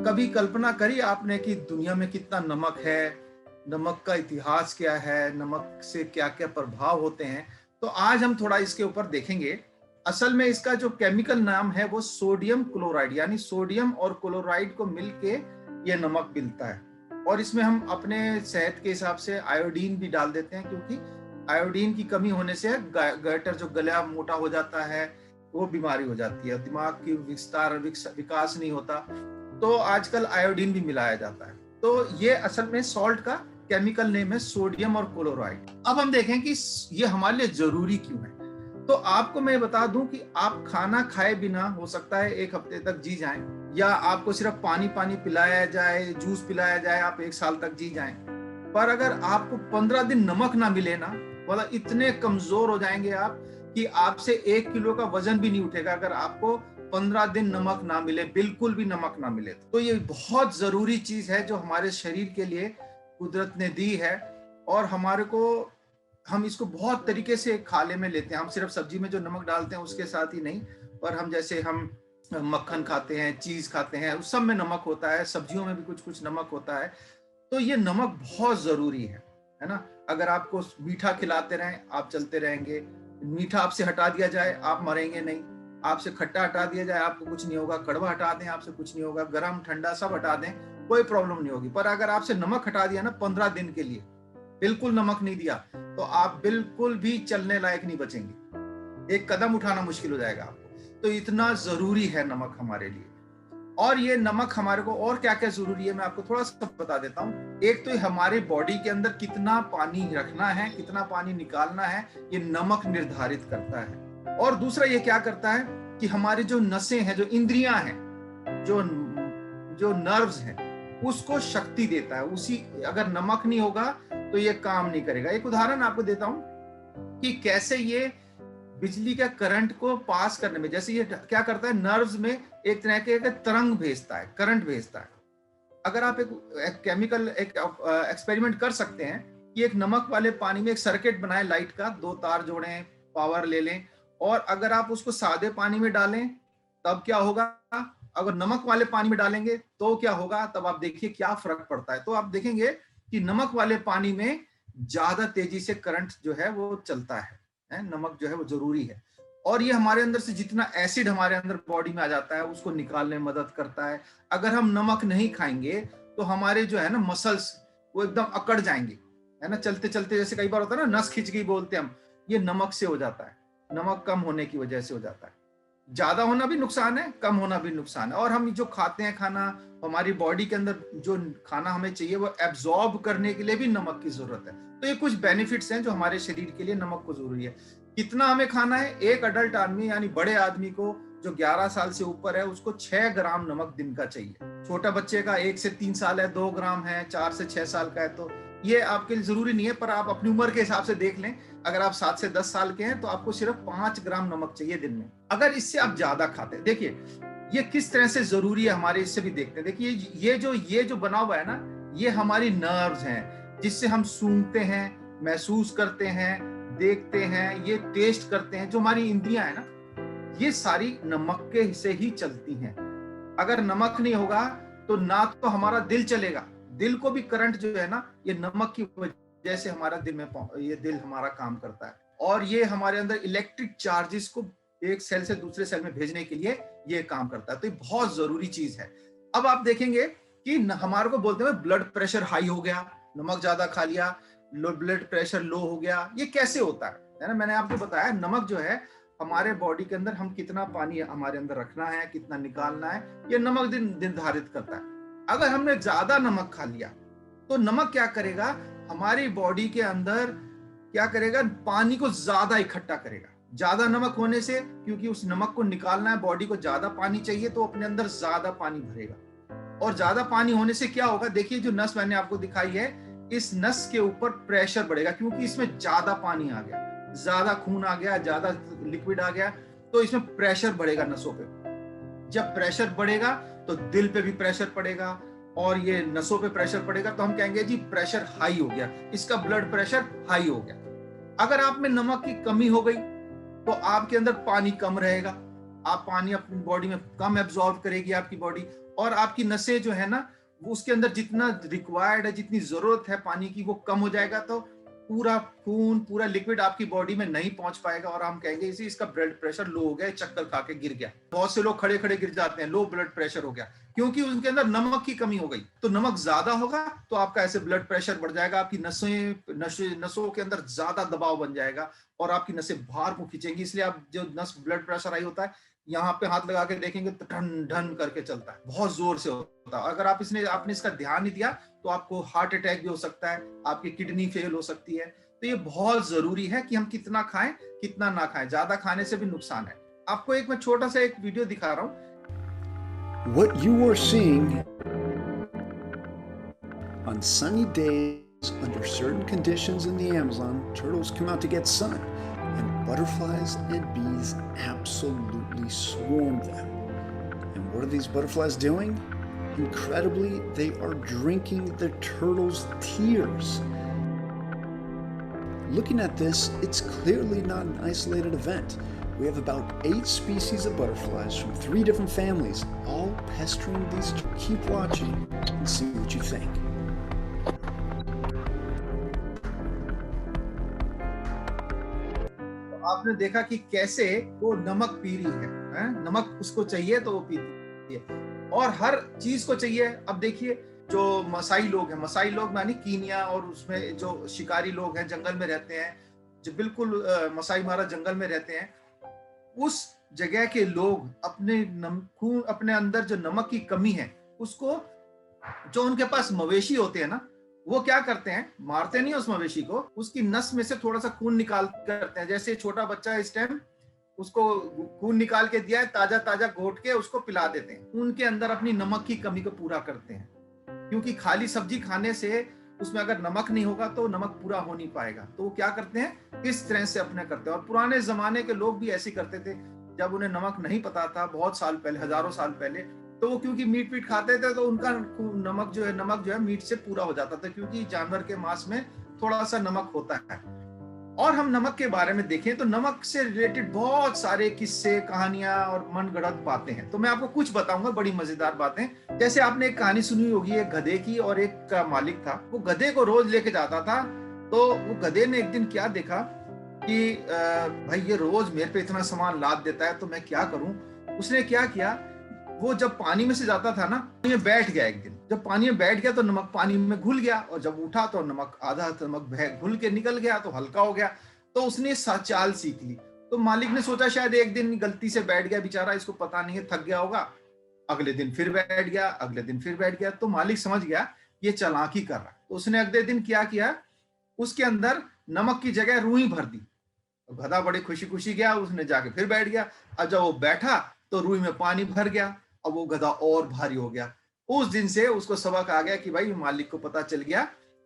कभी कल्पना करी आपने कि दुनिया में कितना नमक है, नमक का इतिहास क्या है, नमक से क्या क्या प्रभाव होते हैं? तो आज हम थोड़ा इसके ऊपर देखेंगे। असल में इसका जो केमिकल नाम है वो सोडियम क्लोराइड, यानी सोडियम और क्लोराइड को मिलके ये नमक मिलता है। और इसमें हम अपने सेहत के हिसाब से आयोडीन भी डाल देते हैं, क्योंकि आयोडीन की कमी होने से गटर जो गला मोटा हो जाता है, वो बीमारी हो जाती है, दिमाग की विकास नहीं होता। तो आजकल आयोडीन भी मिलाया जाता है। तो ये असल में सॉल्ट का केमिकल नेम है सोडियम और क्लोराइड। अब हम देखें कि ये हमारे लिए जरूरी क्यों है। तो आपको मैं बता दूं कि आप खाना खाए बिना हो सकता है 1 हफ्ते तक जी जाएं, या आपको सिर्फ पानी पानी पिलाया जाए, जूस पिलाया जाए, आप 1 साल तक जी जाएं। पर अगर आपको 15 दिन नमक ना मिले ना, मतलब इतने कमजोर हो जाएंगे आप कि आपसे 1 किलो का वजन भी नहीं उठेगा, अगर आपको 15 दिन नमक ना मिले, बिल्कुल भी नमक ना मिले। तो ये बहुत जरूरी चीज है जो हमारे शरीर के लिए कुदरत ने दी है। और हमारे को, हम इसको बहुत तरीके से खाने में लेते हैं। हम सिर्फ सब्जी में जो नमक डालते हैं उसके साथ ही नहीं, पर हम जैसे हम मक्खन खाते हैं, चीज खाते हैं, उस सब में नमक होता है, सब्जियों में भी कुछ कुछ नमक होता है। तो ये नमक बहुत जरूरी है ना। अगर आपको मीठा खिलाते रहें, आप चलते रहेंगे। मीठा आपसे हटा दिया जाए, आप मरेंगे नहीं। आपसे खट्टा हटा दिया जाए, आपको कुछ नहीं होगा। कड़वा हटा दें, आपसे कुछ नहीं होगा। गरम ठंडा सब हटा दें, कोई प्रॉब्लम नहीं होगी। पर अगर आपसे नमक हटा दिया ना 15 दिन के लिए, बिल्कुल नमक नहीं दिया, तो आप बिल्कुल भी चलने लायक नहीं बचेंगे। एक कदम उठाना मुश्किल हो जाएगा आपको। तो इतना जरूरी है नमक हमारे लिए। और ये नमक हमारे को और क्या क्या जरूरी है, मैं आपको थोड़ा सा बता देता हूँ। एक तो हमारे बॉडी के अंदर कितना पानी रखना है, कितना पानी निकालना है, ये नमक निर्धारित करता है। और दूसरा ये क्या करता है कि हमारी जो नसें हैं, जो इंद्रियां हैं, जो जो नर्व्स हैं, उसको शक्ति देता है। उसी, अगर नमक नहीं होगा तो ये काम नहीं करेगा। एक उदाहरण आपको देता हूं कि कैसे ये बिजली का करंट को पास करने में, जैसे ये क्या करता है, नर्व्स में एक तरह के तरंग भेजता है, करंट भेजता है। अगर आप एक केमिकल एक्सपेरिमेंट कर सकते हैं कि एक नमक वाले पानी में एक सर्किट बनाए, लाइट का 2 तार जोड़ें, पावर ले लें, और अगर आप उसको सादे पानी में डालें तब क्या होगा, अगर नमक वाले पानी में डालेंगे तो क्या होगा, तब आप देखिए क्या फर्क पड़ता है। तो आप देखेंगे कि नमक वाले पानी में ज्यादा तेजी से करंट जो है वो चलता है। नमक जो है वो जरूरी है। और ये हमारे अंदर से जितना एसिड हमारे अंदर बॉडी में आ जाता है उसको निकालने में मदद करता है। अगर हम नमक नहीं खाएंगे तो हमारे जो है ना मसल्स, वो एकदम अकड़ जाएंगे, है ना। चलते चलते जैसे कई बार होता है ना, नस खिंच गई बोलते हैं हम, ये नमक से हो जाता है, नमक कम होने की वजह से हो जाता है। ज्यादा होना भी नुकसान है, कम होना भी नुकसान है। और हम जो खाते हैं खाना, हमारी बॉडी के अंदर जो खाना हमें चाहिए वो एब्जॉर्ब करने के लिए भी नमक की जरूरत है। तो ये कुछ बेनिफिट्स हैं जो हमारे शरीर के लिए नमक को जरूरी है। कितना हमें खाना है, एक अडल्ट आदमी यानी बड़े आदमी को जो 11 साल से ऊपर है उसको 6 ग्राम नमक दिन का चाहिए। छोटा बच्चे का 1 से 3 साल है 2 ग्राम है, 4 से 6 साल का है तो ये आपके लिए जरूरी नहीं है। पर आप अपनी उम्र के हिसाब से देख लें, अगर आप 7 से 10 साल के हैं तो आपको सिर्फ 5 ग्राम नमक चाहिए दिन में। अगर इससे आप ज्यादा खाते हैं, देखिए ये किस तरह से जरूरी है हमारे, इससे भी देखते हैं। देखिए ये जो बना हुआ है ना, ये हमारी नर्व्स हैं, जिससे हम सूंघते हैं, महसूस करते हैं, देखते हैं, ये टेस्ट करते हैं। जो हमारी इंद्रियां है ना, ये सारी नमक के से ही चलती हैं। अगर नमक नहीं होगा तो ना तो हमारा दिल चलेगा, दिल को भी करंट जो है ना, ये नमक की वजह से हमारा दिल में, ये दिल हमारा काम करता है। और ये हमारे अंदर इलेक्ट्रिक चार्जेस को एक सेल से दूसरे सेल में भेजने के लिए ये काम करता है। तो ये बहुत जरूरी चीज है। अब आप देखेंगे कि हमारे को बोलते हैं ब्लड प्रेशर हाई हो गया, नमक ज्यादा खा लिया, ब्लड प्रेशर लो हो गया। ये कैसे होता है ना। मैंने आपको बताया नमक जो है हमारे बॉडी के अंदर, हम कितना पानी हमारे अंदर रखना है, कितना निकालना है, ये नमक निर्धारित करता है। अगर हमने ज्यादा नमक खा लिया तो नमक क्या करेगा, हमारी बॉडी के अंदर क्या करेगा, पानी को ज्यादा इकट्ठा करेगा। ज्यादा नमक होने से, क्योंकि उस नमक को निकालना है, बॉडी को ज्यादा पानी चाहिए, तो अपने अंदर ज्यादा पानी भरेगा। और ज्यादा पानी होने से क्या होगा, देखिए जो नस मैंने आपको दिखाई है, इस नस के ऊपर प्रेशर बढ़ेगा, क्योंकि इसमें ज्यादा पानी आ गया, ज्यादा खून आ गया, ज्यादा लिक्विड आ गया, तो इसमें प्रेशर बढ़ेगा नसों पे। जब प्रेशर बढ़ेगा तो दिल पे भी प्रेशर पड़ेगा और ये नसों पे प्रेशर पड़ेगा, तो हम कहेंगे जी प्रेशर हाई हो गया, इसका ब्लड प्रेशर हाई हो गया। अगर आप में नमक की कमी हो गई तो आपके अंदर पानी कम रहेगा, आप पानी अपनी बॉडी में कम एब्जॉर्ब करेगी आपकी बॉडी, और आपकी नसें जो है ना, वो उसके अंदर जितना रिक्वायर्ड है, जितनी जरूरत है पानी की, वो कम हो जाएगा, तो पूरा खून, पूरा लिक्विड आपकी बॉडी में नहीं पहुंच पाएगा और हम कहेंगे इसी इसका ब्लड प्रेशर लो हो गया, चक्कर खा के गिर गया। बहुत से लोग खड़े खड़े गिर जाते हैं, लो ब्लड प्रेशर हो गया, क्योंकि उनके अंदर नमक की कमी हो गई। तो नमक ज्यादा होगा तो आपका ऐसे ब्लड प्रेशर बढ़ जाएगा, आपकी नसों के अंदर ज्यादा दबाव बन जाएगा और आपकी नसें बाहर को खींचेंगी। इसलिए आप जो नस ब्लड प्रेशर हाई होता है, यहाँ पे हाथ लगा के देखेंगे तो ढन ढन करके चलता है, बहुत जोर से होता है। अगर आपने इसका ध्यान नहीं दिया तो आपको हार्ट अटैक भी हो सकता है, आपकी किडनी फेल हो सकती है। तो ये बहुत जरूरी है कि हम कितना खाएं, कितना ना खाएं। ज्यादा खाने से भी नुकसान है। आपको एक मैं छोटा सा एक वीडियो दिखा रहा हूँ। What you are seeing on sunny days under certain conditions in the Amazon, turtles come out to get sun, and butterflies and bees absolutely swarm them. And what are these butterflies doing? Incredibly, they are drinking the turtles' tears. Looking at this, it's clearly not an isolated event. We have about 8 species of butterflies from 3 different families, all pestering these. Keep watching and see what you think. आपने देखा कि कैसे वो नमक P रही है? नमक उसको चाहिए तो वो पीती है, और हर चीज को चाहिए। अब देखिए जो मसाई लोग हैं, मसाई लोग मानी कीनिया, और उसमें जो शिकारी लोग हैं, जंगल में रहते हैं, जो बिल्कुल मसाई मारा जंगल में रहते हैं, उस जगह के लोग अपने अंदर जो नमक की कमी है उसको, जो उनके पास मवेशी होते हैं ना, वो क्या करते हैं, मारते नहीं उस मवेशी को, उसकी नस में से थोड़ा सा खून निकाल करते हैं। जैसे छोटा बच्चा इस टाइम, उसको खून निकाल के दिया है, ताजा ताजा घोट के उसको पिला देते हैं। उनके अंदर अपनी नमक की कमी को पूरा करते हैं, क्योंकि खाली सब्जी खाने से उसमें अगर नमक नहीं होगा तो नमक पूरा हो नहीं पाएगा। तो वो क्या करते हैं, इस तरह से अपने करते हैं। और पुराने जमाने के लोग भी ऐसे करते थे, जब उन्हें नमक नहीं पता था, बहुत साल पहले, हजारों साल पहले, तो वो क्योंकि मीट पीट खाते थे, तो उनका नमक जो है मीट से पूरा हो जाता था, क्योंकि जानवर के मांस में थोड़ा सा नमक होता है। और हम नमक के बारे में देखें तो नमक से रिलेटेड बहुत सारे किस्से, कहानियां और मनगढ़ंत बातें हैं। तो मैं आपको कुछ बताऊंगा, बड़ी मजेदार बातें। जैसे आपने एक कहानी सुनी होगी, एक गधे की, और एक का मालिक था। वो गधे को रोज लेके जाता था। तो वो गधे ने एक दिन क्या देखा कि भाई ये रोज मेरे पे इतना सामान लाद देता है, तो मैं क्या करूं। उसने क्या किया, वो जब पानी में से जाता था ना, ये बैठ गया। एक दिन जब पानी में बैठ गया तो नमक पानी में घुल गया, और जब उठा तो नमक, आधा नमक घुल के निकल गया, तो हल्का हो गया। तो उसने चाल सीख ली। तो मालिक ने सोचा शायद एक दिन गलती से बैठ गया बेचारा, इसको पता नहीं है, थक गया होगा। अगले दिन फिर बैठ गया, अगले दिन फिर बैठ गया। तो मालिक समझ गया ये चालाकी कर रहा है। तो उसने अगले दिन क्या किया, उसके अंदर नमक की जगह रूई भर दी। गधा बड़ी खुशी खुशी गया, उसने जाके फिर बैठ गया। अब जब वो बैठा तो रूई में पानी भर गया। अब वो गधा और भारी हो गया। उस दिन से उसको सबक आ गया कि भाई मालिक को पता चल गया,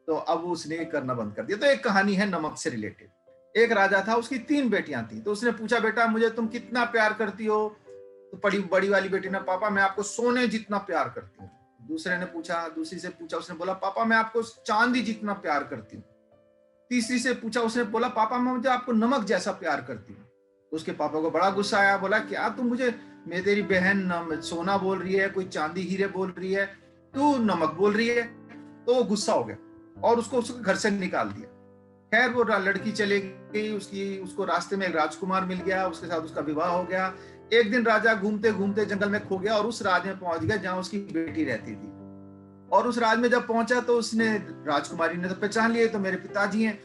तो अब उसने करना बंद कर दिया। तो एक कहानी है नमक से रिलेटेड। एक राजा था, उसकी 3 बेटियां थी। तो उसने पूछा, बेटा मुझे तुम कितना प्यार करती हो? तो बड़ी वाली बेटी ने, पापा मैं आपको सोने जितना प्यार करती हूँ। दूसरी से पूछा, उसने बोला, पापा मैं आपको चांदी जितना प्यार करती हूँ। तीसरी से पूछा, उसने बोला, पापा मैं मुझे आपको नमक जैसा प्यार करती हूँ। उसके पापा को बड़ा गुस्सा आया। बोला, क्या तुम मुझे, मैं तेरी बहन सोना बोल रही है, कोई चांदी हीरे बोल रही है, तू नमक बोल रही है। तो वो गुस्सा हो गया और उसको घर से निकाल दिया। खैर वो लड़की चली गई, उसको रास्ते में एक राजकुमार मिल गया, उसके साथ उसका विवाह हो गया। एक दिन राजा घूमते घूमते जंगल में खो गया और उस राज में पहुंच गया जहां उसकी बेटी रहती थी। और उस राज में जब पहुंचा तो उसने, राजकुमारी ने तो पहचान लिया, तो मेरे पिताजी हैं।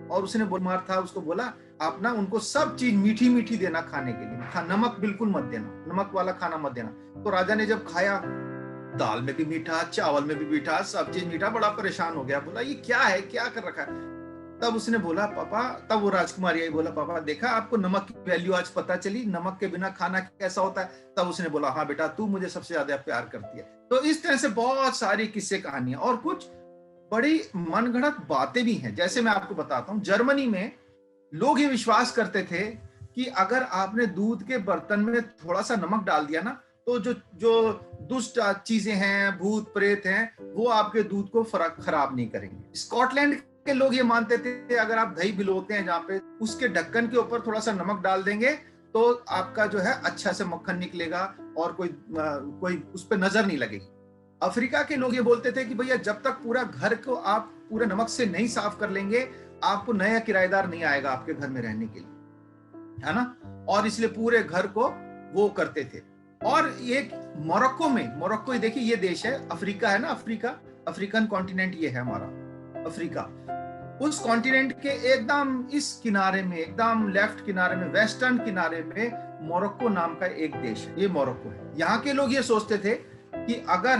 और उसने बीमार था, उसको बोला, आप ना उनको सब चीज मीठी मीठी देना खाने के लिए, नमक बिल्कुल मत देना, नमक वाला खाना मत देना। तो राजा ने जब खाया, दाल में भी मीठा, चावल में भी मीठा, सब चीज मीठा, बड़ा परेशान हो गया। बोला, ये क्या है, क्या कर रखा है? तब उसने बोला, पापा, तब वो राजकुमारी आई, बोला, पापा देखा आपको नमक की वैल्यू आज पता चली, नमक के बिना खाना कैसा होता है। तब उसने बोला, हाँ बेटा तू मुझे सबसे ज्यादा प्यार करती है। तो इस तरह से बहुत सारी किस्से कहानियां और कुछ बड़ी मनगढ़ंत बातें भी हैं। जैसे मैं आपको बताता हूँ, जर्मनी में लोग ये विश्वास करते थे कि अगर आपने दूध के बर्तन में थोड़ा सा नमक डाल दिया ना, तो जो दुष्ट चीजें हैं, भूत प्रेत हैं, वो आपके दूध को खराब नहीं करेंगे। स्कॉटलैंड के लोग ये मानते थे अगर आप दही भिगोते हैं जहाँ पे, उसके ढक्कन के ऊपर थोड़ा सा नमक डाल देंगे तो आपका जो है अच्छा से मक्खन निकलेगा और कोई उस पर नजर नहीं लगेगी। अफ्रीका के लोग ये बोलते थे कि भैया जब तक पूरा घर को आप पूरे नमक से नहीं साफ कर लेंगे, आपको नया किराएदार नहीं आएगा आपके घर में रहने के लिए, है ना। और इसलिए पूरे घर को वो करते थे। और एक मोरक्को, ये देखिए ये देश है, अफ्रीका है ना, अफ्रीकन कॉन्टिनेंट ये है हमारा अफ्रीका। उस कॉन्टिनेंट के एकदम इस किनारे में, एकदम लेफ्ट किनारे में, वेस्टर्न किनारे में मोरक्को नाम का एक देश है, ये मोरक्को है। यहाँ के लोग ये सोचते थे कि अगर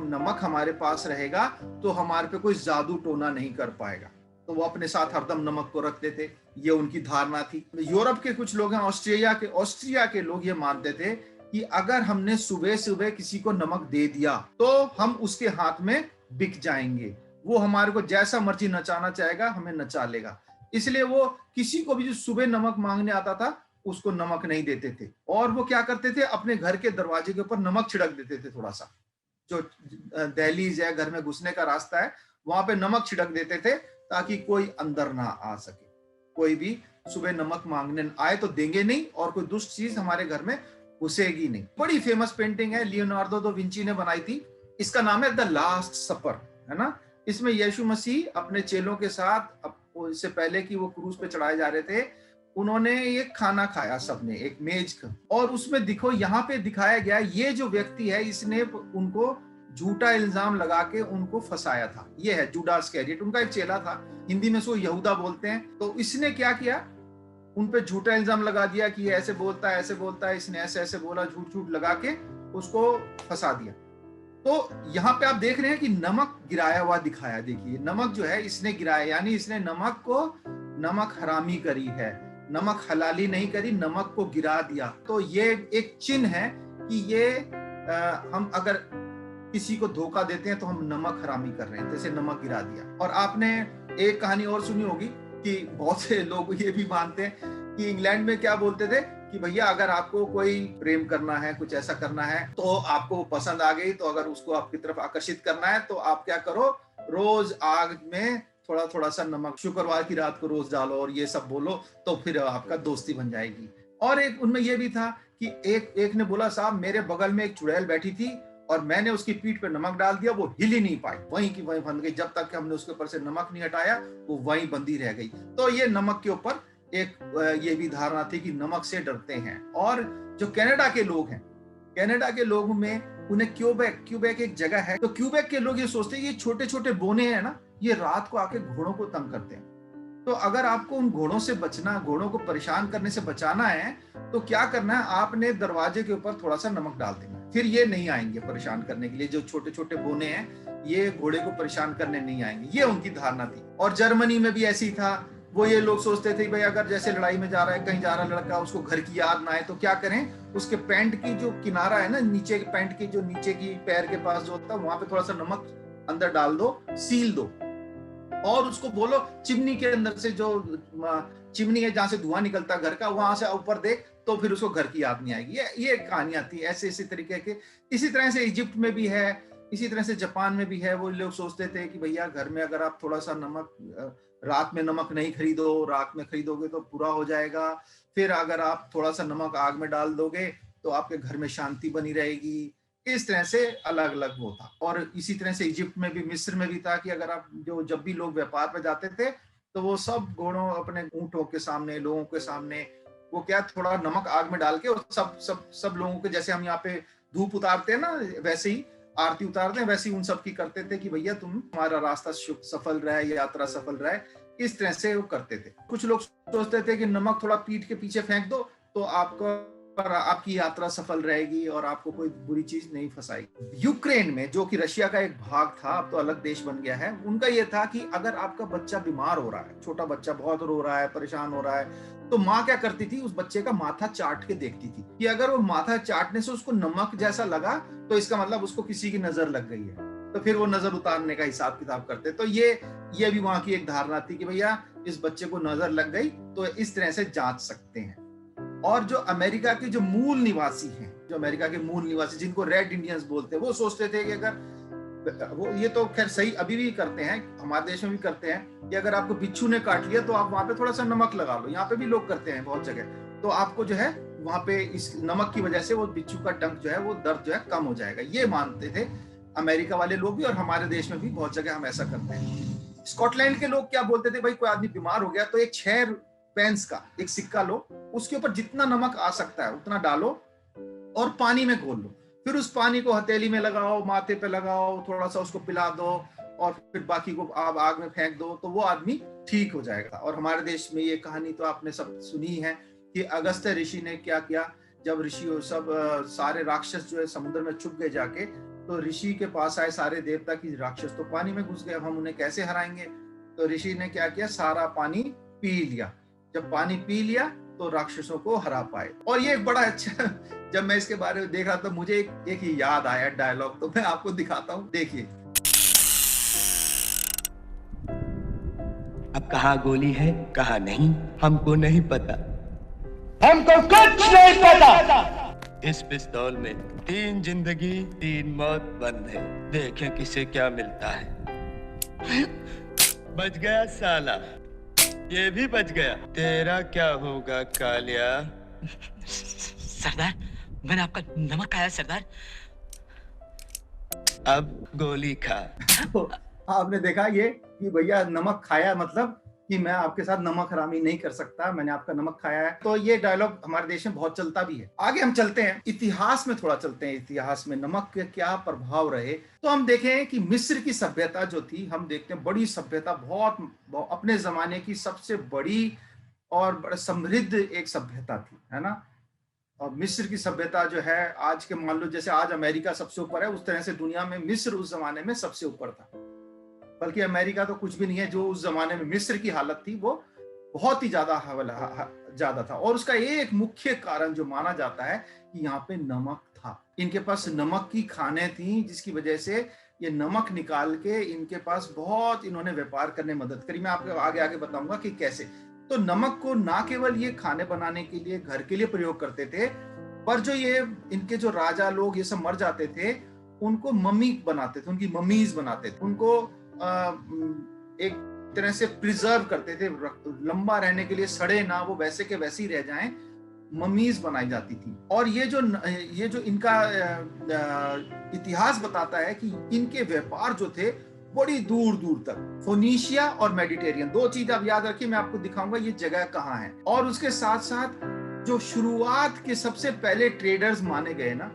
नमक हमारे पास रहेगा तो हमारे पे कोई जादू टोना नहीं कर पाएगा, तो वो अपने साथ हरदम नमक को रखते थे। ये उनकी धारणा थी। यूरोप के कुछ लोग हैं, ऑस्ट्रिया के लोग ये मानते थे कि अगर हमने सुबह सुबह किसी को नमक दे दिया तो हम उसके हाथ में बिक जाएंगे, वो हमारे को जैसा मर्जी नचाना चाहेगा, हमें नचा लेगा। इसलिए वो किसी को भी जो सुबह नमक मांगने आता था उसको नमक नहीं देते थे। और वो क्या करते थे, अपने घर के दरवाजे के ऊपर नमक छिड़क देते थे। थोड़ा सा जो दहलीज है, घर में घुसने का रास्ता है, वहां पे नमक छिड़क देते थे ताकि कोई अंदर ना आ सके। कोई भी सुबह नमक मांगने आए तो देंगे नहीं, और कोई दुष्ट चीज हमारे घर में घुसेगी नहीं। बड़ी फेमस पेंटिंग है, लियोनार्डो दा विंची ने बनाई थी। इसका नाम है द लास्ट सपर, है ना। इसमें यीशु मसीह अपने चेलों के साथ, इससे पहले कि वो क्रूज पे चढ़ाए जा रहे थे, उन्होंने एक खाना खाया सबने, एक मेज का। और उसमें देखो यहाँ पे दिखाया गया, ये जो व्यक्ति है इसने उनको झूठा इल्जाम लगा के उनको फंसाया था। ये है जूडास इस्करियोट, उनका एक चेला था, हिंदी में उसको यहूदा बोलते हैं। तो इसने क्या किया, उन पे झूठा इल्जाम लगा दिया कि ये ऐसे बोलता है, इसने ऐसे ऐसे बोला, झूठ लगा के उसको फंसा दिया। तो यहाँ पे आप देख रहे हैं कि नमक गिराया हुआ दिखाया। देखिए नमक जो है इसने गिराया, यानी इसने नमक हरामी करी है, नमक हलाली नहीं करी, नमक को गिरा दिया। तो ये एक चिन्ह है कि ये हम अगर किसी को धोखा देते हैं तो हम नमक हरामी कर रहे हैं, जैसे नमक गिरा दिया। और आपने एक कहानी और सुनी होगी कि बहुत से लोग ये भी मानते हैं कि इंग्लैंड में क्या बोलते थे कि भैया अगर आपको कोई प्रेम करना है, कुछ ऐसा करना है, तो आपको पसंद आ गई, तो अगर उसको आपकी तरफ आकर्षित करना है तो आप क्या करो, रोज आग में थोड़ा थोड़ा सा नमक शुक्रवार की रात को रोज डालो और ये सब बोलो, तो फिर आपका दोस्ती बन जाएगी। और एक उनमें ये भी था कि एक ने बोला, साहब मेरे बगल में एक चुड़ैल बैठी थी और मैंने उसकी पीठ पे नमक डाल दिया, वो हिल ही नहीं पाई, वहीं की वहीं बंध गई, जब तक कि हमने उसके ऊपर से नमक नहीं हटाया वो वहीं बंधी रह गई। तो ये नमक के ऊपर एक ये भी धारणा थी कि नमक से डरते हैं। और जो कनाडा के लोग हैं, कनाडा के लोगों में उन्हें क्यूबेक एक जगह है, तो क्यूबेक के लोग ये सोचते हैं ये छोटे छोटे बोने हैं ना, ये रात को आके घोड़ों को तंग करते हैं। तो अगर आपको उन घोड़ों से बचना, घोड़ों को परेशान करने से बचाना है, तो क्या करना है, आपने दरवाजे के ऊपर थोड़ा सा नमक डाल देना, फिर ये नहीं आएंगे परेशान करने के लिए। जो छोटे छोटे बोने हैं ये घोड़े को परेशान करने नहीं आएंगे, ये उनकी धारणा थी। और जर्मनी में भी ऐसी था, वो ये लोग सोचते थे भाई अगर जैसे लड़ाई में जा रहा है, कहीं जा रहा लड़का, उसको घर की याद ना आए, तो क्या करें, उसके पैंट की जो किनारा है ना, नीचे पैंट की जो नीचे की पैर के पास जो होता है, वहां पे थोड़ा सा नमक अंदर डाल दो, सील दो, और उसको बोलो चिमनी के अंदर से, जो चिमनी है जहां से धुआं निकलता घर का, वहां से ऊपर देख, तो फिर उसको घर की याद नहीं आएगी। ये कहानियां थी ऐसे इसी तरीके के। इसी तरह से इजिप्ट में भी है, इसी तरह से जापान में भी है। वो लोग सोचते थे कि भैया घर में अगर आप थोड़ा सा नमक, रात में नमक नहीं खरीदो, रात में खरीदोगे तो पूरा हो जाएगा, फिर अगर आप थोड़ा सा नमक आग में डाल दोगे तो आपके घर में शांति बनी रहेगी। इस तरह से अलग अलग वो था। और इसी तरह से इजिप्ट में भी, मिस्र में भी था कि अगर आप जब भी लोग व्यापार पे जाते थे तो वो सब घोड़ों, अपने ऊंटों के सामने, लोगों के सामने, वो क्या थोड़ा नमक आग में डाल के, और सब लोगों के, जैसे हम यहाँ पे धूप उतारते हैं ना, वैसे ही आरती उतारते हैं, वैसे ही उन सब की करते थे कि भैया तुम्हारा रास्ता सफल रहे, यात्रा सफल रहे। इस तरह से वो करते थे। कुछ लोग सोचते थे कि नमक थोड़ा पीठ के पीछे फेंक दो तो आपकी यात्रा सफल रहेगी और आपको कोई बुरी चीज नहीं फंसाएगी। यूक्रेन में, जो कि रशिया का एक भाग था, अब तो अलग देश बन गया है, उनका ये था कि अगर आपका बच्चा बीमार हो रहा है, छोटा बच्चा बहुत रो रहा है, परेशान हो रहा है, तो माँ क्या करती थी, उस बच्चे का माथा चाट के देखती थी कि अगर वो माथा चाटने से उसको नमक जैसा लगा तो इसका मतलब उसको किसी की नजर लग गई है, तो फिर वो नजर उतारने का हिसाब किताब करते। तो ये भी वहां की एक धारणा थी कि भैया इस बच्चे को नजर लग गई तो इस तरह से जांच सकते हैं। और जो अमेरिका के जो मूल निवासी हैं, जिनको रेड इंडियंस बोलते हैं, वो सोचते थे कि अगर वो, ये तो खैर सही अभी भी करते हैं, हमारे देश में भी करते हैं, कि अगर आपको बिच्छू ने काट लिया तो आप वहां पे थोड़ा सा नमक लगा लो। यहाँ पे भी लोग करते हैं बहुत जगह, तो आपको जो है वहां पे इस नमक की वजह से वो बिच्छू का डंक जो है वो दर्द जो है कम हो जाएगा। ये मानते थे अमेरिका वाले लोग भी, और हमारे देश में भी बहुत जगह हम ऐसा करते हैं। स्कॉटलैंड के लोग क्या बोलते थे, भाई कोई आदमी बीमार हो गया तो एक 6 पेंस का एक सिक्का लो, उसके ऊपर जितना नमक आ सकता है उतना डालो और पानी में घोल लो, फिर उस पानी को हथेली में लगाओ, माथे पे लगाओ, थोड़ा सा उसको पिला दो और फिर बाकी को आप आग में फेंक दो तो वो आदमी ठीक हो जाएगा। और हमारे देश में ये कहानी तो आपने सब सुनी है कि अगस्त्य ऋषि ने क्या किया, जब ऋषि सब सारे राक्षस जो है समुद्र में छुप गए जाके, तो ऋषि के पास आए सारे देवता की राक्षस तो पानी में घुस गए, अब हम उन्हें कैसे हराएंगे। तो ऋषि ने क्या किया, सारा पानी पी लिया। जब पानी पी लिया तो राक्षसों को हरा पाए। और ये एक बड़ा अच्छा, जब मैं इसके बारे में देख रहा था मुझे एक ही याद आया डायलॉग, तो मैं आपको दिखाता हूँ, देखिए। अब कहाँ गोली है कहाँ नहीं हमको नहीं पता, हमको कुछ नहीं पता। इस पिस्तौल में 3 जिंदगी 3 मौत बंद है, देखें किसे क्या मिलता है। बच गया साला, ये भी बच गया। तेरा क्या होगा कालिया? सरदार, मैंने आपका नमक खाया सरदार। अब गोली खा। तो आपने देखा ये कि भैया नमक खाया मतलब कि मैं आपके साथ नमक हरामी नहीं कर सकता, मैंने आपका नमक खाया है। तो ये डायलॉग हमारे देश में बहुत चलता भी है। आगे हम चलते हैं, इतिहास में थोड़ा चलते हैं, इतिहास में नमक के क्या प्रभाव रहे। तो हम देखें कि मिस्र की सभ्यता जो थी, हम देखते हैं बड़ी सभ्यता, बहुत अपने जमाने की सबसे बड़ी और बड़ा समृद्ध एक सभ्यता थी, है ना। और मिस्र की सभ्यता जो है आज के, मान लो जैसे आज अमेरिका सबसे ऊपर है, उस तरह से दुनिया में मिस्र उस जमाने में सबसे ऊपर था। बल्कि अमेरिका तो कुछ भी नहीं है, जो उस जमाने में मिस्र की हालत थी वो बहुत ही ज्यादा था। और उसका एक मुख्य कारण जो माना जाता है कि यहाँ पे नमक था, इनके पास नमक की खानें थी, जिसकी वजह से ये नमक निकाल के इनके पास बहुत इन्होंने व्यापार करने में मदद करी। मैं आपको आगे आगे बताऊंगा कि कैसे। तो नमक को ना केवल ये खाने बनाने के लिए, घर के लिए प्रयोग करते थे, पर जो ये इनके जो राजा लोग ये सब मर जाते थे उनको मम्मी बनाते थे, उनकी मम्मीज बनाते थे, उनको एक तरह से प्रिजर्व करते थे, लंबा रहने के लिए, सड़े ना, वो वैसे के वैसे ही रह जाएं, मम्मीज बनाई जाती थी। और ये जो इनका इतिहास बताता है कि इनके व्यापार जो थे बड़ी दूर दूर तक, फोनीशिया और मेडिटेरियन, 2 चीज आप याद रखिए, मैं आपको दिखाऊंगा ये जगह कहाँ है। और उसके साथ साथ जो शुरुआत के सबसे पहले ट्रेडर्स माने गए ना,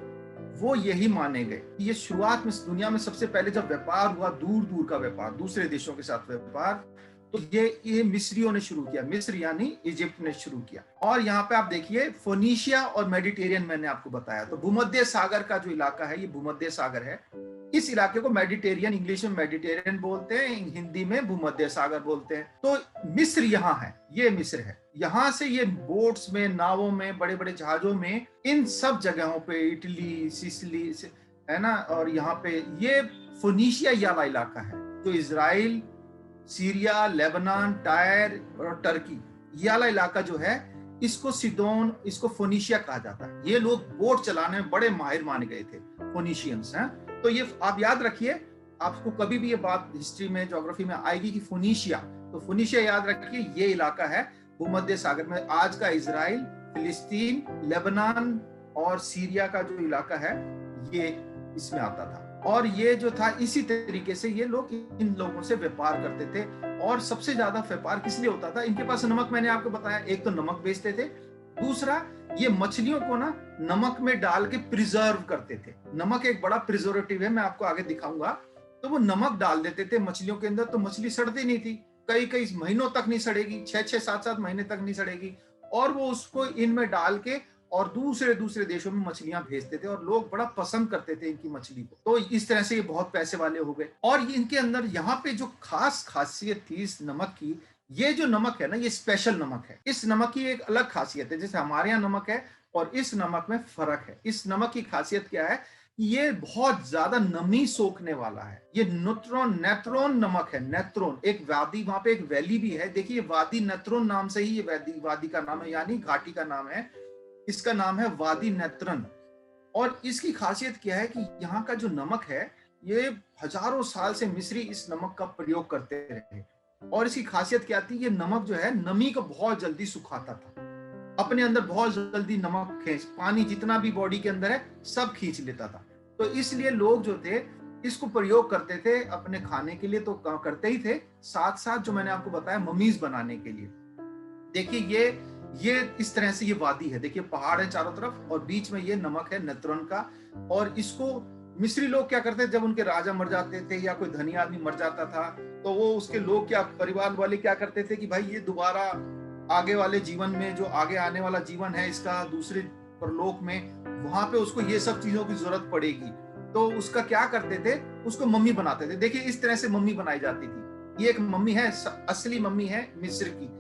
वो यही माने गए। ये शुरुआत में दुनिया में सबसे पहले जब व्यापार हुआ, दूर दूर का व्यापार, दूसरे देशों के साथ व्यापार, तो ये मिस्रियों ने शुरू किया, मिस्र यानी इजिप्ट ने शुरू किया। और यहाँ पे आप देखिए फोनीशिया और मेडिटेरियन मैंने आपको बताया। तो भूमध्य सागर का जो इलाका है ये भूमध्य सागर है। इस इलाके को मेडिटेरियन, इंग्लिश में मेडिटेरियन बोलते हैं, हिंदी में भूमध्य सागर बोलते हैं। तो मिस्र यहाँ है, ये मिस्र है। यहाँ से ये बोट्स में, नावों में, बड़े बड़े जहाजों में, इन सब जगहों पे, इटली, सिसिली है ना, और यहाँ पे ये फोनीशिया वाला इलाका है, जो इजराइल, सीरिया, लेबनान, टायर और टर्की, ये वाला इलाका जो है, इसको सिडोन, इसको फोनीशिया कहा जाता है। ये लोग बोट चलाने में बड़े माहिर माने गए थे, फोनीशियंस हैं। तो ये आप याद रखिए, आपको कभी भी ये बात हिस्ट्री में, ज्योग्राफी में आएगी कि फोनीशिया, तो फोनीशिया याद रखिए, ये इलाका है भूमध्य सागर में। आज का इजराइल, फिलिस्तीन, लेबनान और सीरिया का जो इलाका है ये इसमें आता था। और ये जो था, इसी तरीके से ये लोग इन लोगों से व्यापार करते थे। और सबसे ज्यादा व्यापार किस लिए होता था? इनके पास नमक, मैंने आपको बताया, एक तो नमक बेचते थे, दूसरा ये मछलियों को ना नमक में डाल के प्रिजर्व करते थे। नमक एक बड़ा प्रिजर्वेटिव है, मैं आपको आगे दिखाऊंगा। तो वो नमक डाल देते थे मछलियों के अंदर, तो मछली सड़ती नहीं थी, कई कई महीनों तक नहीं सड़ेगी, 6-6, 7-7 महीने तक नहीं सड़ेगी। और वो उसको इनमें डाल के और दूसरे देशों में मछलियां भेजते थे, और लोग बड़ा पसंद करते थे इनकी मछली को। तो इस तरह से ये बहुत पैसे वाले हो गए। और इनके अंदर यहाँ पे जो खास खासियत थी इस नमक की, ये जो नमक है ना, ये स्पेशल नमक है। इस नमक की एक अलग खासियत है, जैसे हमारे यहाँ नमक है और इस नमक में फर्क है। इस नमक की खासियत क्या है? ये बहुत ज्यादा नमी सोखने वाला है। ये नेत्रोन नमक है। नेत्रोन एक वादी, वहां पे एक वैली भी है, देखिए, वादी नेत्रोन नाम से ही ये वादी का नाम है, यानी घाटी का नाम है। इसका नाम है वादी नेत्रन। और इसकी खासियत क्या है कि यहाँ का जो नमक है, ये हजारों साल से मिस्री इस नमक का प्रयोग करते रहे। और इसकी खासियत क्या थी? ये नमक जो है नमी को बहुत जल्दी सुखाता था। अपने अंदर बहुत जल्दी नमक खींच, पानी जितना भी बॉडी के अंदर है सब खींच लेता था। तो इसलिए लोग जो थे इसको प्रयोग करते थे अपने खाने के लिए, तो करते ही थे, साथ साथ जो मैंने आपको बताया ममीज बनाने के लिए। देखिए ये इस तरह से ये वादी है, देखिए पहाड़ है चारों तरफ और बीच में ये नमक है नेत्रोन का। और इसको मिस्री लोग क्या करते थे, जब उनके राजा मर जाते थे या कोई धनी आदमी मर जाता था, तो वो उसके लोग क्या, परिवार वाले क्या करते थे कि भाई ये दोबारा आगे वाले जीवन में, जो आगे आने वाला जीवन है इसका दूसरे परलोक में, वहां पे उसको ये सब चीजों की जरूरत पड़ेगी, तो उसका क्या करते थे, उसको मम्मी बनाते थे। देखिए इस तरह से मम्मी बनाई जाती थी। ये एक मम्मी है, असली मम्मी है मिस्र की,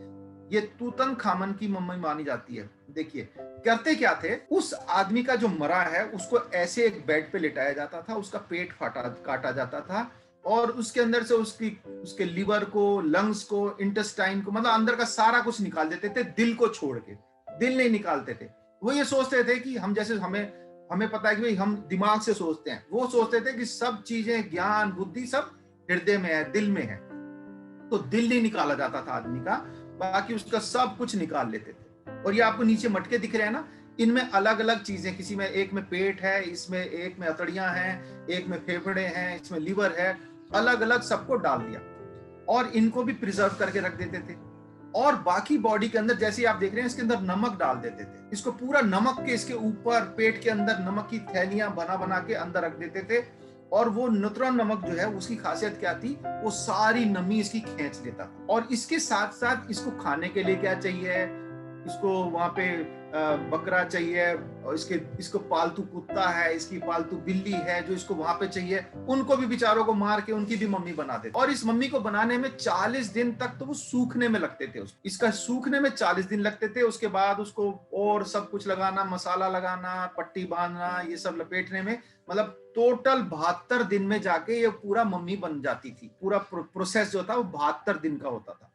ये तूतनखामन की मम्मी मानी जाती है। देखिए करते क्या थे, उस आदमी का जो मरा है उसको ऐसे एक बेड पे लिटाया जाता था, उसका पेट काटा जाता था और उसके अंदर से उसके लिवर को, लंग्स को, इंटेस्टाइन को, मतलब अंदर का सारा कुछ निकाल देते थे, दिल को छोड़ के। दिल नहीं निकालते थे। वो ये सोचते थे कि हम जैसे हमें पता है कि भाई हम दिमाग से सोचते हैं, वो सोचते थे कि सब चीजें, ज्ञान बुद्धि सब हृदय में है, दिल में है। तो दिल नहीं निकाला जाता था आदमी का, बाकी उसका सब कुछ निकाल लेते थे। और ये आपको नीचे मटके दिख रहे हैं ना, इनमें अलग अलग चीजें, किसी में, एक में पेट है, इसमें एक में अतड़ियां हैं, एक में फेफड़े हैं, इसमें लिवर है, अलग अलग सबको डाल दिया और इनको भी प्रिजर्व करके रख देते थे। और बाकी बॉडी के अंदर जैसे आप देख रहे हैं इसके अंदर नमक डाल देते थे, इसको पूरा नमक के इसके ऊपर पेट के अंदर नमक की थैलियां बना के अंदर रख देते थे। और वो न्यूट्रॉन नमक जो है उसकी खासियत क्या थी, वो सारी नमी इसकी खींच लेता था। और इसके साथ साथ इसको खाने के लिए क्या चाहिए, इसको वहां पे बकरा चाहिए, और इसको पालतू कुत्ता है, इसकी पालतू बिल्ली है जो इसको वहां पे चाहिए, उनको भी बेचारों को मार के उनकी भी मम्मी बना देते। और इस मम्मी को बनाने में 40 दिन तक तो वो सूखने में लगते थे, इसका सूखने में 40 दिन लगते थे। उसके बाद उसको और सब कुछ लगाना, मसाला लगाना, पट्टी बांधना, ये सब लपेटने में, मतलब टोटल 72 दिन में जाके ये पूरा मम्मी बन जाती थी। पूरा प्रोसेस जो था वो 72 दिन का होता था।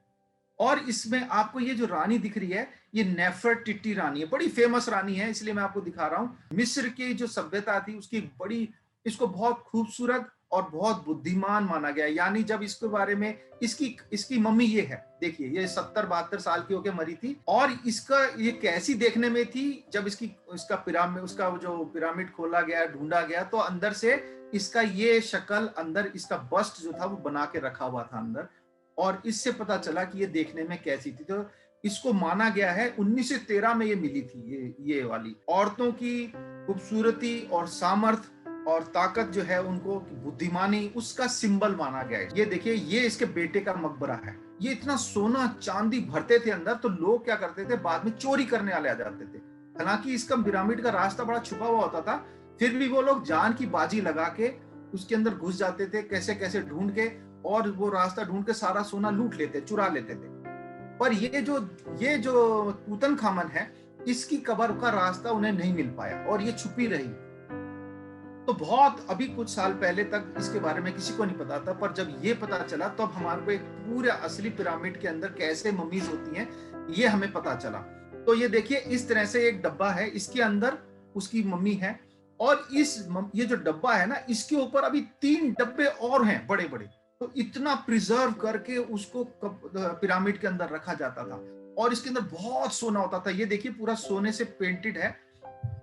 और इसमें आपको ये जो रानी दिख रही है, ये नेफरटिटी रानी है, बड़ी फेमस रानी है, इसलिए मैं आपको दिखा रहा हूं। मिस्र की जो सभ्यता थी उसकी बड़ी, इसको बहुत खूबसूरत और बहुत बुद्धिमान माना गया। यानी जब इसके बारे में, इसकी मम्मी ये है, देखिए ये 70-72 साल की होके मरी थी। और इसका ये कैसी देखने में थी, जब उसका जो पिरामिड खोला गया, ढूंढा गया, तो अंदर से इसका ये शक्ल, अंदर इसका बस्ट जो था वो बना के रखा हुआ था अंदर, और इससे पता चला कि ये देखने में कैसी थी। तो इसको माना गया है 1913 में ये मिली थी, ये वाली। औरतों की खूबसूरती और सामर्थ और ताकत जो है, उनको बुद्धिमानी, उसका सिंबल माना गया है। ये देखिए, ये इसके बेटे का मकबरा है। ये इतना सोना चांदी भरते थे अंदर, तो लोग क्या करते थे, बाद में चोरी करने वाले आ जाते थे। हालांकि इसका पिरामिड का रास्ता बड़ा छुपा हुआ होता था, फिर भी वो लोग जान की बाजी लगा के उसके अंदर घुस जाते थे, कैसे कैसे ढूंढ के, और वो रास्ता ढूंढ के सारा सोना लूट लेते, चुरा लेते थे। पर ये जो तूतनखामन है, इसकी कब्र का रास्ता उन्हें नहीं मिल पाया और ये छुपी रही। तो बहुत, अभी कुछ साल पहले तक इसके बारे में किसी को नहीं पता था, पर जब ये पता चला तब हमारे को एक पूरे असली पिरामिड के अंदर कैसे मम्मीज होती हैं ये हमें पता चला। तो ये देखिए, इस तरह से एक डब्बा है, इसके अंदर उसकी मम्मी है, और ये जो डब्बा है ना, इसके ऊपर अभी 3 डब्बे और हैं बड़े बड़े। तो इतना प्रिजर्व करके उसको पिरामिड के अंदर रखा जाता था, और इसके अंदर बहुत सोना होता था। ये देखिए पूरा सोने से पेंटेड है,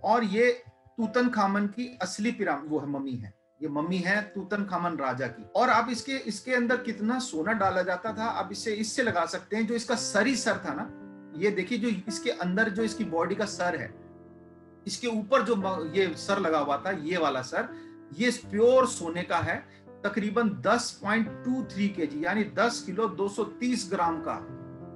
और ये तूतनखामन की असली पिरामिड, वो है मम्मी है, ये मम्मी है तूतनखामन राजा की। और आप इसके अंदर कितना सोना डाला जाता था, आप इससे लगा सकते हैं। जो इसका सर था ना, ये देखिए, जो इसके अंदर जो इसकी बॉडी का सर है, इसके ऊपर जो ये सर लगा हुआ था, ये वाला सर, ये प्योर सोने का है, तकरीबन 10.23 kg, यानी 10 किलो 230 ग्राम का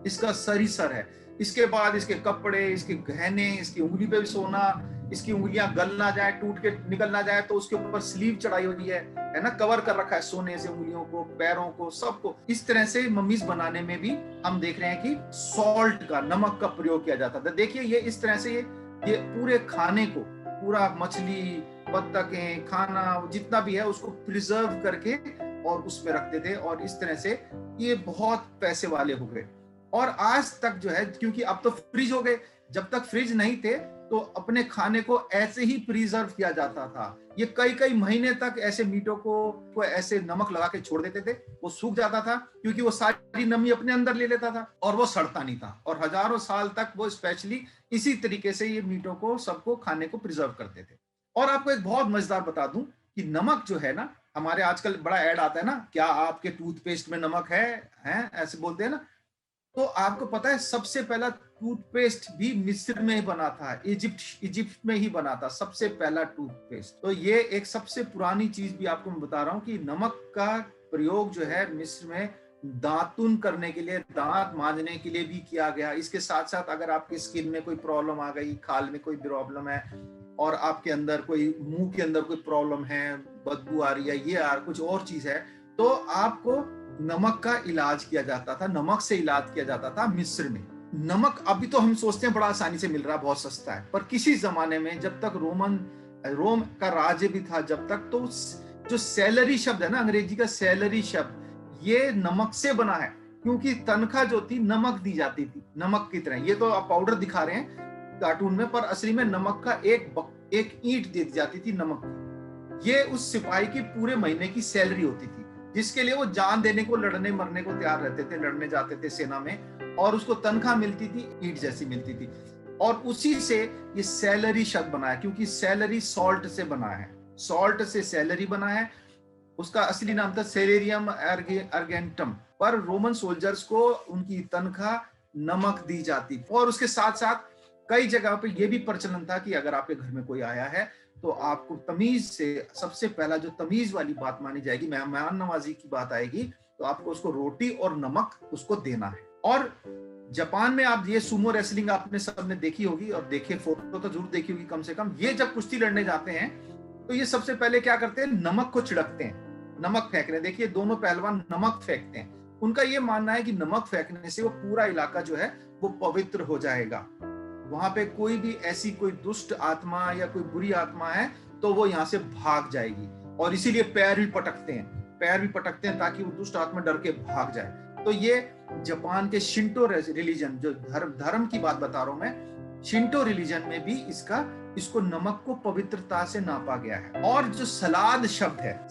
इसका सर है। इसके बाद इसके कपड़े, इसके गहने, इसकी उंगली पे भी सोना, इसकी उंगलियां गल ना जाए, टूट के निकल ना जाए, तो उसके ऊपर स्लीव चढ़ाई हुई है ना, कवर कर रखा है सोने से उंगलियों को, पैरों को, सबको। इस तरह से मम्मीज बनाने में भी हम देख रहे हैं कि सॉल्ट का, नमक का प्रयोग किया जाता था। देखिए ये इस तरह से ये पूरे खाने को, पूरा मछली, बत्तखें, खाना जितना भी है उसको प्रिजर्व करके और उसमें रखते थे, और इस तरह से ये बहुत पैसे वाले हो गए। और आज तक जो है, क्योंकि अब तो फ्रिज हो गए, जब तक फ्रिज नहीं थे तो अपने खाने को ऐसे ही प्रिजर्व किया जाता था। ये कई कई महीने तक ऐसे मीटों को ऐसे नमक लगा के छोड़ देते थे, वो सूख जाता था क्योंकि वो सारी नमी अपने अंदर ले लेता था और वो सड़ता नहीं था, और हजारों साल तक वो स्पेशली इसी तरीके से ये मीटों को सबको खाने को प्रिजर्व करते थे। और आपको एक बहुत मजेदार बता दूं कि नमक जो है ना, हमारे आजकल बड़ा ऐड आता है ना, क्या आपके टूथपेस्ट में नमक है ऐसे बोलते हैं ना। तो आपको पता है सबसे पहला टूथपेस्ट भी मिस्र में ही बना था, इजिप्ट में ही बना था सबसे पहला टूथपेस्ट। तो ये एक सबसे पुरानी चीज भी आपको मैं बता रहा हूँ कि नमक का प्रयोग जो है मिस्र में दातुन करने के लिए, दांत मांजने के लिए भी किया गया। इसके साथ साथ अगर आपकी स्किन में कोई प्रॉब्लम आ गई, खाल में कोई प्रॉब्लम है, और आपके अंदर कोई मुंह के अंदर कोई प्रॉब्लम है, बदबू आ रही है, ये कुछ और चीज है, तो आपको नमक का इलाज किया जाता था, नमक से इलाज किया जाता था मिस्र में। नमक अभी तो हम सोचते हैं बड़ा आसानी से मिल रहा है, बहुत सस्ता है, पर किसी जमाने में जब तक रोम का राज्य भी था जब तक, तो जो सैलरी शब्द है ना, अंग्रेजी का सैलरी शब्द, ये नमक से बना है, क्योंकि तनख्वाह जो थी नमक दी जाती थी, नमक की तरह। ये तो आप पाउडर दिखा रहे हैं कार्टून में, पर असली में नमक का एक ईंट दे दी जाती थी नमक की। ये उस सिपाही की पूरे महीने की सैलरी होती थी, जिसके लिए वो जान देने को, लड़ने मरने को तैयार रहते थे, लड़ने जाते थे सेना में, और उसको तनख्वाह मिलती थी, ईंट जैसी मिलती थी। और उसी से ये सैलरी शब्द बना है, क्योंकि सैलरी सॉल्ट से बना है, सॉल्ट से सैलरी बना है। उसका असली नाम था सेलेरियम अर्गेंटम, पर रोमन सोल्जर्स को उनकी तनख्वाह नमक दी थी। और उसके साथ साथ कई जगह पे ये भी प्रचलन था कि अगर आपके घर में कोई आया है तो आपको तमीज से, सबसे पहला जो तमीज वाली बात मानी जाएगी, मेहमान नवाजी की बात आएगी, तो आपको उसको रोटी और नमक उसको देना है। और जापान में आप ये सुमो रेसलिंग आपने सबने देखी होगी, और देखे फोटो तो जरूर देखी होगी कम से कम। ये जब कुश्ती लड़ने जाते हैं तो ये सबसे पहले क्या करते हैं, नमक को छिड़कते हैं, नमक फेंक रहे हैं। देखिए दोनों पहलवान नमक फेंकते हैं। उनका ये मानना है कि नमक फेंकने से वो पूरा इलाका जो है वो पवित्र हो जाएगा, वहां पे कोई भी ऐसी कोई दुष्ट आत्मा या कोई बुरी आत्मा है तो वो यहाँ से भाग जाएगी। और इसीलिए पैर भी पटकते हैं ताकि वो दुष्ट आत्मा डर के भाग जाए। तो ये जापान के शिंटो रिलीजन, जो धर्म की बात बता रहा हूं मैं, शिंटो रिलीजन में भी इसको नमक को पवित्रता से नापा गया है। और जो सलाद शब्द है,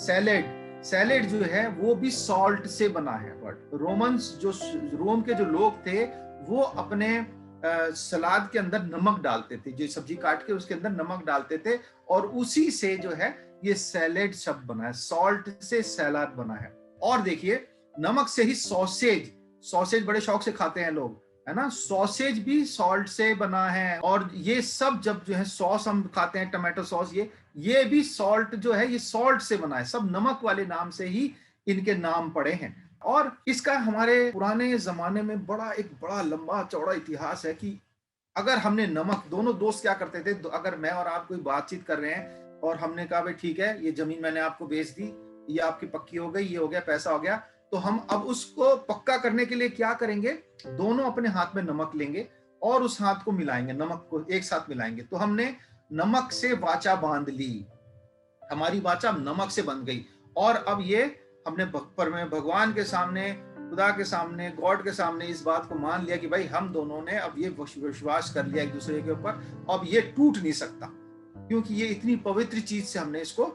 सैलेड जो है वो भी सॉल्ट से बना है। बट रोम के जो लोग थे वो अपने सलाद के अंदर नमक डालते थे, जो सब्जी काट के उसके अंदर नमक डालते थे, और उसी से जो है ये सैलेड शब्द बना है, सॉल्ट से सैलाड बना है। और देखिए नमक से ही सॉसेज बड़े शौक से खाते हैं लोग, है ना, सॉसेज भी सॉल्ट से बना है। और ये सब जब जो है सॉस हम खाते हैं, टमाटो सॉस, ये भी सॉल्ट जो है ये सॉल्ट से बना है, सब नमक वाले नाम से ही इनके नाम पड़े हैं। और इसका हमारे पुराने जमाने में एक बड़ा लंबा चौड़ा इतिहास है कि अगर हमने नमक, दोनों दोस्त क्या करते थे, अगर मैं और आप कोई बातचीत कर रहे हैं और हमने कहा भाई ठीक है ये जमीन मैंने आपको बेच दी, ये आपकी पक्की हो गई, ये हो गया, पैसा हो गया, तो हम अब उसको पक्का करने के लिए क्या करेंगे, दोनों अपने हाथ में नमक लेंगे और उस हाथ को मिलाएंगे, नमक को एक साथ मिलाएंगे। तो हमने नमक से वाचा बांध ली, हमारी वाचा नमक से बंध गई। और अब ये हमने भगवान के सामने, खुदा के सामने, गॉड के सामने इस बात को मान लिया कि भाई हम दोनों ने अब ये विश्वास कर लिया एक दूसरे के ऊपर, अब ये टूट नहीं सकता, क्योंकि ये इतनी पवित्र चीज से हमने इसको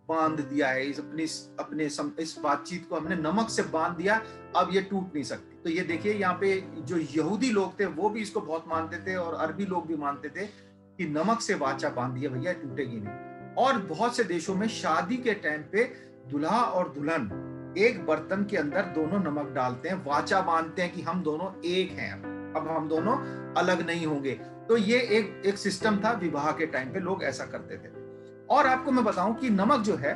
बांध दिया है, इस बातचीत को हमने नमक से बांध दिया, अब ये टूट नहीं सकती। तो ये देखिए यहाँ पे जो यहूदी लोग थे वो भी इसको बहुत मानते थे, और अरबी लोग भी मानते थे कि नमक से वाचा बांध दिया भैया, टूटेगी नहीं। और बहुत से देशों में शादी के टाइम पे दुल्हा और दुल्हन एक बर्तन के अंदर दोनों नमक डालते हैं, वाचा बांधते हैं कि हम दोनों एक हैं, अब हम दोनों अलग नहीं होंगे। तो ये एक सिस्टम था, विवाह के टाइम पे लोग ऐसा करते थे। और आपको मैं बताऊं कि नमक जो है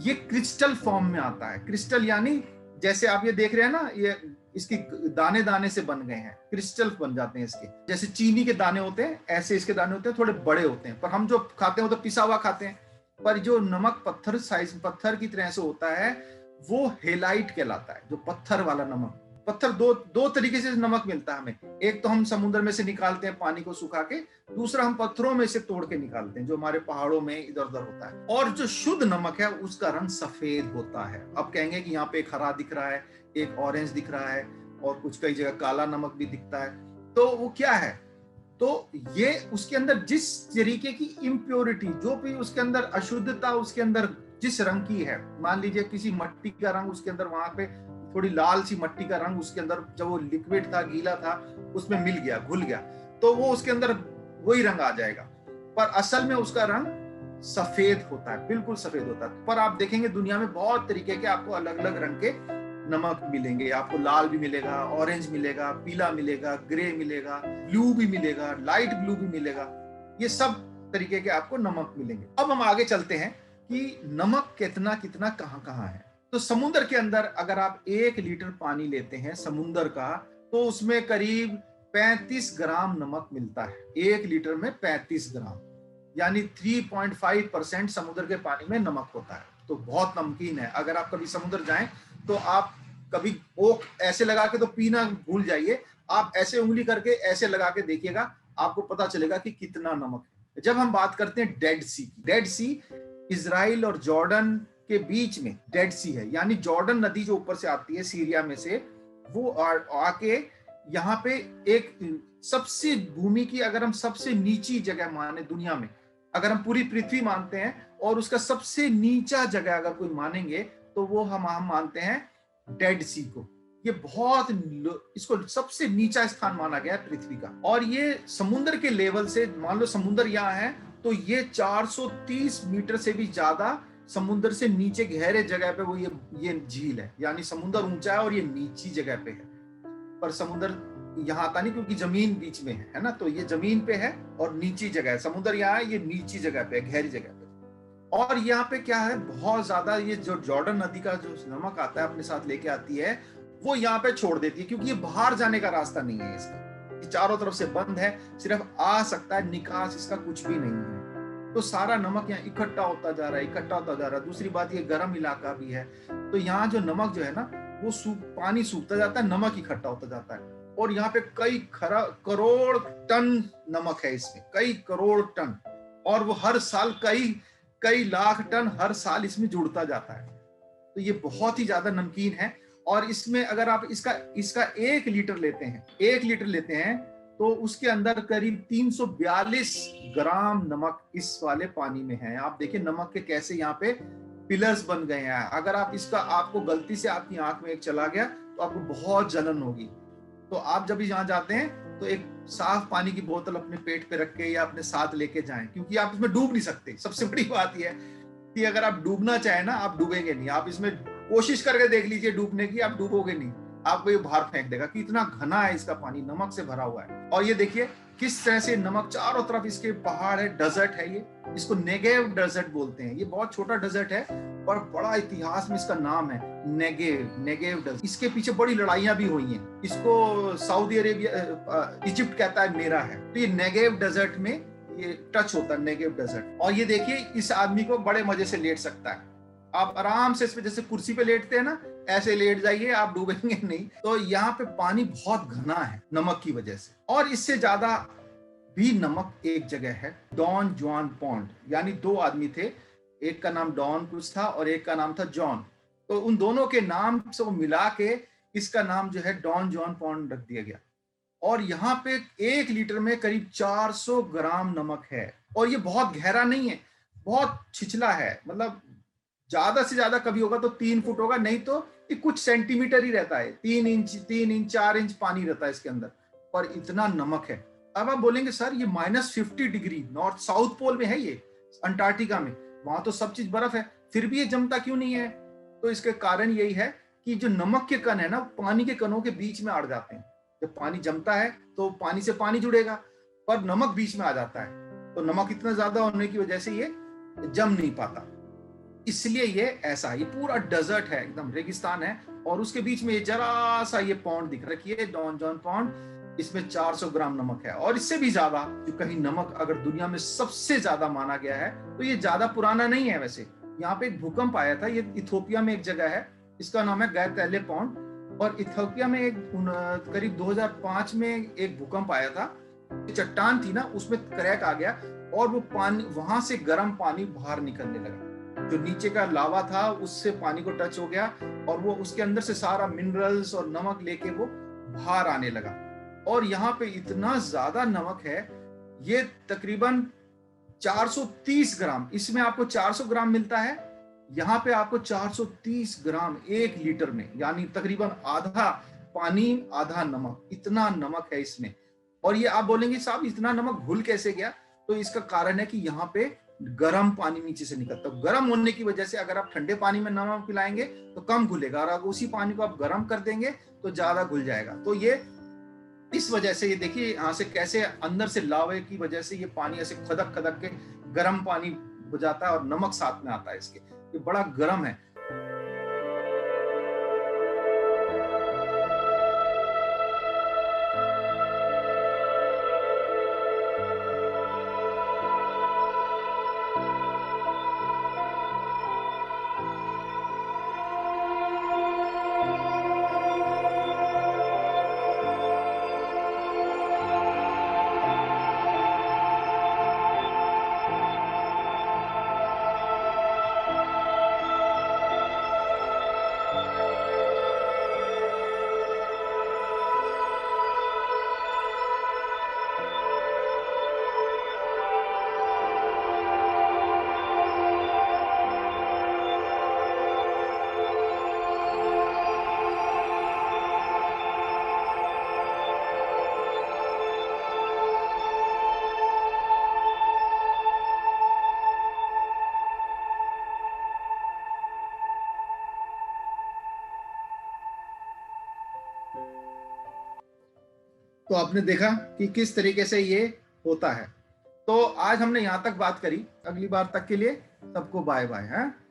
ये क्रिस्टल फॉर्म में आता है। क्रिस्टल यानी जैसे आप ये देख रहे हैं ना, ये इसकी दाने दाने से बन गए हैं, क्रिस्टल बन जाते हैं इसके, जैसे चीनी के दाने होते हैं ऐसे इसके दाने होते हैं, थोड़े बड़े होते हैं, पर हम जो खाते हैं वो तो पिसा हुआ खाते हैं, पर जो नमक पत्थर की तरह से होता है वो हेलाइट कहलाता है, जो पत्थर वाला नमक। पत्थर दो तरीके से नमक मिलता है हमें, एक तो हम समुद्र में से निकालते हैं पानी को सुखा के, दूसरा हम पत्थरों में से तोड़ के निकालते हैं जो हमारे पहाड़ों में इधर उधर होता है। और जो शुद्ध नमक है उसका रंग सफेद होता है। अब कहेंगे कि यहाँ पे एक हरा दिख रहा है, एक ऑरेंज दिख रहा है, और कुछ कई जगह काला नमक भी दिखता है। तो वो क्या है, तो ये उसके अंदर जिस तरीके की इम्प्योरिटी, जो भी उसके अंदर अशुद्धता उसके अंदर जिस रंग की है, मान लीजिए किसी मट्टी का रंग उसके अंदर, वहां पे थोड़ी लाल सी मट्टी का रंग उसके अंदर, जब वो लिक्विड था, गीला था, उसमें मिल गया, घुल गया, तो वो उसके अंदर वही रंग आ जाएगा। पर असल में उसका रंग सफेद होता है, बिल्कुल सफेद होता है। पर आप देखेंगे दुनिया में बहुत तरीके के आपको अलग अलग रंग के नमक मिलेंगे। आपको लाल भी मिलेगा, ऑरेंज मिलेगा, पीला मिलेगा, ग्रे मिलेगा, ब्लू भी मिलेगा, लाइट ब्लू भी मिलेगा। ये सब तरीके के आपको नमक मिलेंगे। अब हम आगे चलते हैं कि नमक कितना कितना कहाँ कहाँ है। तो समुद्र के अंदर अगर आप 1 लीटर पानी लेते हैं समुद्र का, तो उसमें करीब 35 ग्राम नमक मिलता है। 1 लीटर में 35 ग्राम, यानी 3.5% समुद्र के पानी में नमक होता है। तो बहुत नमकीन है। अगर आप कभी समुद्र जाएं तो आप कभी ओक ऐसे लगा के तो पीना भूल जाइए, आप ऐसे उंगली करके ऐसे लगा के देखिएगा, आपको पता चलेगा कि कितना नमक है। जब हम बात करते हैं डेड सी की, डेड सी इजराइल और जॉर्डन के बीच में डेड सी है, यानी जॉर्डन नदी जो ऊपर से आती है सीरिया में से, वो आके यहाँ पे एक सबसे भूमि की, अगर हम सबसे नीची जगह माने दुनिया में, अगर हम पूरी पृथ्वी मानते हैं और उसका सबसे नीचा जगह अगर कोई मानेंगे, तो वो हम मानते हैं डेड सी को। ये बहुत, इसको सबसे नीचा स्थान माना गया है पृथ्वी का। और ये समुद्र के लेवल से, मान लो समुद्र यहाँ है, तो ये 430 मीटर से भी ज्यादा समुद्र से नीचे गहरे जगह पे वो ये झील है। यानी समुद्र ऊंचा है और ये नीची जगह पे है, पर समुद्र यहाँ आता नहीं क्योंकि जमीन बीच में है ना। तो ये जमीन पे है और नीची जगह है। समुद्र यहाँ है, ये नीची जगह पे है, गहरी जगह पे। और यहाँ पे क्या है, बहुत ज्यादा ये जो जॉर्डन नदी का जो नमक आता है अपने साथ लेके आती है, वो यहाँ पे छोड़ देती है, क्योंकि ये बाहर जाने का रास्ता नहीं है इसका, ये चारों तरफ से बंद है, सिर्फ आ सकता है, निकास इसका कुछ भी नहीं है। तो सारा नमक यहाँ इकट्ठा होता जा रहा है, इकट्ठा होता जा रहा है। दूसरी बात, ये गर्म इलाका भी है, तो यहाँ जो नमक जो है ना, वो पानी सूखता जाता है, नमक इकट्ठा होता जाता है। और यहाँ पे कई करोड़ टन नमक है इसमें, कई करोड़ टन। और वो हर साल कई लाख टन हर साल इसमें जुड़ता जाता है। तो ये बहुत ही ज्यादा नमकीन है। और इसमें अगर आप इसका 1 लीटर लेते हैं, 1 लीटर लेते हैं, तो उसके अंदर करीब 342 ग्राम नमक इस वाले पानी में है। आप देखिए नमक के कैसे यहाँ पे पिलर्स बन गए हैं। अगर आप इसका, आपको गलती से आपकी आंख में एक चला गया तो आपको बहुत जलन होगी। तो आप जब भी यहाँ जाते हैं तो एक साफ पानी की बोतल अपने पेट पे रख के या अपने साथ लेके जाएं, क्योंकि आप इसमें डूब नहीं सकते। सबसे बड़ी बात यह है कि अगर आप डूबना चाहें ना, आप डूबेंगे नहीं। आप इसमें कोशिश करके देख लीजिए डूबने की, आप डूबोगे नहीं, आपको ये बाहर फेंक देगा कि इतना घना है इसका पानी, नमक से भरा हुआ है। और ये देखिए किस तरह से नमक, चारों तरफ इसके पहाड़ है, डेजर्ट है। ये इसको नेगेव डेजर्ट बोलते हैं। ये बहुत छोटा डेजर्ट है पर बड़ा इतिहास में इसका नाम है, नेगेव डेजर्ट। इसके पीछे बड़ी लड़ाइयां भी हुई हैं। इसको सऊदी अरेबिया, इजिप्ट कहता है मेरा है। तो ये नेगेव डेजर्ट में ये टच होता है, नेगेव डेजर्ट। और ये देखिए इस आदमी को बड़े मजे से लेट सकता है। आप आराम से इसमें जैसे कुर्सी पे लेटते हैं ना, ऐसे लेट जाइए, आप डूबेंगे नहीं। तो यहाँ पे पानी बहुत घना है नमक की वजह से। और इससे ज्यादा भी नमक एक जगह है, डॉन जुआन पॉन्ड, यानी 2 आदमी थे, एक का नाम डॉन कुछ था और एक का नाम था जॉन। तो उन दोनों के नाम से मिला के इसका नाम जो है डॉन जुआन पॉन्ड रख दिया गया। और यहाँ पे 1 लीटर में करीब 400 ग्राम नमक है। और ये बहुत गहरा नहीं है, बहुत छिछला है। मतलब ज्यादा से ज्यादा कभी होगा तो 3 फुट होगा, नहीं तो ये कुछ सेंटीमीटर ही रहता है। 3 इंच 4 इंच पानी रहता है इसके अंदर, पर इतना नमक है। अब आप बोलेंगे सर ये -50 डिग्री नॉर्थ साउथ पोल में है, ये अंटार्कटिका में, वहां तो सब चीज बर्फ है, फिर भी ये जमता क्यों नहीं है? तो इसके कारण यही है कि जो नमक के कण है ना, पानी के कणों के बीच में अड़ जाते हैं। जब पानी जमता है तो पानी से पानी जुड़ेगा, पर नमक बीच में आ जाता है। तो नमक इतना ज्यादा होने की वजह से ये जम नहीं पाता, इसलिए ये ऐसा है। ये पूरा डेजर्ट है, एकदम रेगिस्तान है, और उसके बीच में ये जरा सा ये पॉन्ड दिख रखी है, डॉन जॉन पॉन्ड। इसमें 400 ग्राम नमक है। और इससे भी ज्यादा जो कहीं नमक अगर दुनिया में सबसे ज्यादा माना गया है, तो ये ज्यादा पुराना नहीं है। वैसे यहाँ पे एक भूकंप आया था, ये इथोपिया में एक जगह है, इसका नाम है गैतैले पॉन्ड। और इथोपिया में एक करीब 2005 में एक भूकंप आया था। चट्टान थी ना, उसमें क्रैक आ गया और वो पानी, वहां से गर्म पानी बाहर निकलने लगा। जो नीचे का लावा था उससे पानी को टच हो गया और वो उसके अंदर से सारा मिनरल्स और नमक लेके वो बाहर आने लगा। और यहाँ पे इतना ज्यादा नमक है, ये तकरीबन 430 ग्राम, इसमें आपको 400 ग्राम मिलता है, यहाँ पे आपको 430 ग्राम 1 लीटर में, यानी तकरीबन आधा पानी आधा नमक, इतना नमक है इसमें। और ये आप बोलेंगे साहब इतना नमक घुल कैसे गया? तो इसका कारण है कि यहाँ पे गर्म पानी नीचे से निकलता है। गर्म होने की वजह से अगर आप ठंडे पानी में नमक मिलाएंगे तो कम घुलेगा, और अगर उसी पानी को आप गर्म कर देंगे तो ज्यादा घुल जाएगा। तो ये इस वजह से, ये देखिए यहाँ से कैसे अंदर से लावे की वजह से ये पानी ऐसे खदक खदक के गर्म पानी हो जाता है और नमक साथ में आता है इसके। ये बड़ा गर्म है। तो आपने देखा कि किस तरीके से ये होता है। तो आज हमने यहाँ तक बात करी, अगली बार तक के लिए सबको बाय बाय है।